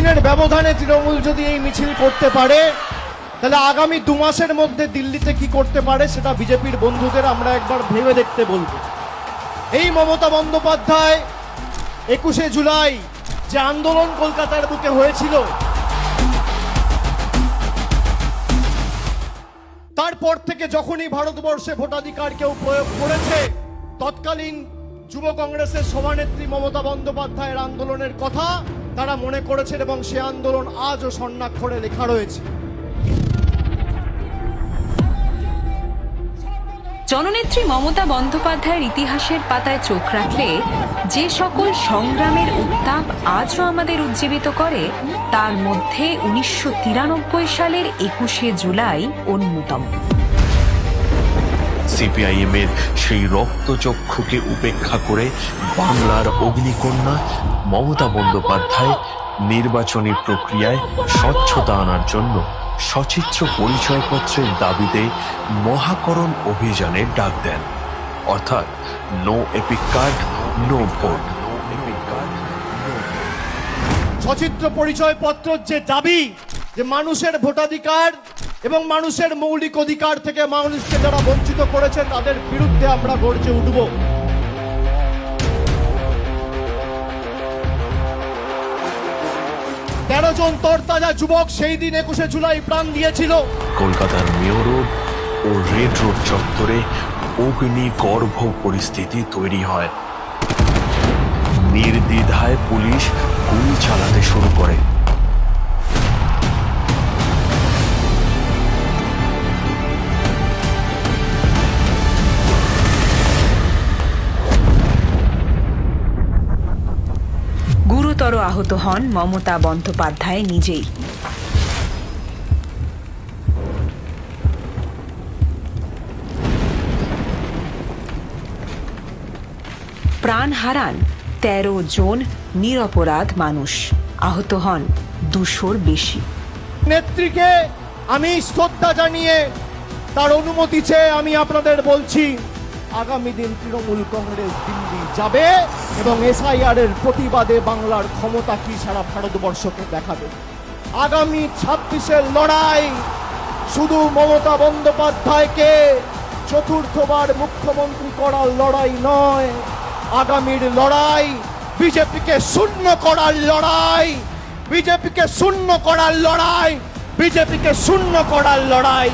দিনের ব্যবধানে তৃণমূল যদি এই মিছিল করতে পারে, তাহলে আগামী 2 মাসের মধ্যে দিল্লিতে কি করতে পারে সেটা বিজেপির বন্ধুদের আমরা একবার ভেবে দেখতে বলবো। এই মমতা বন্দ্যোপাধ্যায় 21শে জুলাই যে আন্দোলন কলকাতার বুকে হয়েছিল, তারপর থেকে যখনই ভারতবর্ষে ভোটাধিকার কেউ প্রয়োগ করেছে, তৎকালীন যুব কংগ্রেসের সভানেত্রী মমতা বন্দ্যোপাধ্যায়ের আন্দোলনের কথা তারা মনে করেছেন এবং সে আন্দোলন আজও স্বর্ণাক্ষরে লেখা রয়েছে। জননেত্রী মমতা বন্দ্যোপাধ্যায়ের ইতিহাসের পাতায় চোখ রাখলে যে সকল সংগ্রামের উত্তাপ আজও আমাদের উজ্জীবিত করে, তার মধ্যে 1993 সালের 21শে জুলাই অন্যতম। সিপিআইএম এর সেই রক্তচক্ষুকে উপেক্ষা করে বাংলার অগ্নিকন্যা মমতা বন্দ্যোপাধ্যায় নির্বাচনী প্রক্রিয়ায় স্বচ্ছতা আনার জন্য সচিত্র পরিচয়পত্রের দাবিতে মহাকরণ অভিযানের ডাক দেন। অর্থাৎ no EPIC card no vote. সচিত্র পরিচয়পত্র যে দাবি, যে মানুষের ভোটাধিকার এবং মানুষের মৌলিক অধিকার থেকে মানুষকে যারা বঞ্চিত করেছেন তাদের বিরুদ্ধে আমরা গর্জে উঠব। তেরো জন তরতাজা যুবক সেই দিন 21শে জুলাই প্রাণ দিয়েছিল। কলকাতার মেয়র রোড ও রেড রোড চত্বরে অগ্নিগর্ভ পরিস্থিতি তৈরি হয়। নির্দ্বিধায় পুলিশ গুলি চালাতে শুরু করে। গুরুতর আহত হন মমতা বন্দ্যোপাধ্যায় নিজেই। প্রাণ হারান 13 জন নিরপরাধ মানুষ, আহত হন 200-র বেশি। নেত্রীকে আমি শ্রদ্ধা জানিয়ে তার অনুমতি চেয়ে আমি আপনাদের বলছি, আগামী দিন তৃণমূল কংগ্রেস দিল্লি যাবে এবং এসআইআর এর প্রতিবাদে বাংলার ক্ষমতা কি সারা ভারতবর্ষকে দেখাবে। আগামী 26-এর লড়াই শুধু মমতা বন্দ্যোপাধ্যায়কে চতুর্থবার মুখ্যমন্ত্রী করার লড়াই নয়, আগামীর লড়াই বিজেপিকে শূন্য করার লড়াই, বিজেপিকে শূন্য করার লড়াই, বিজেপিকে শূন্য করার লড়াই।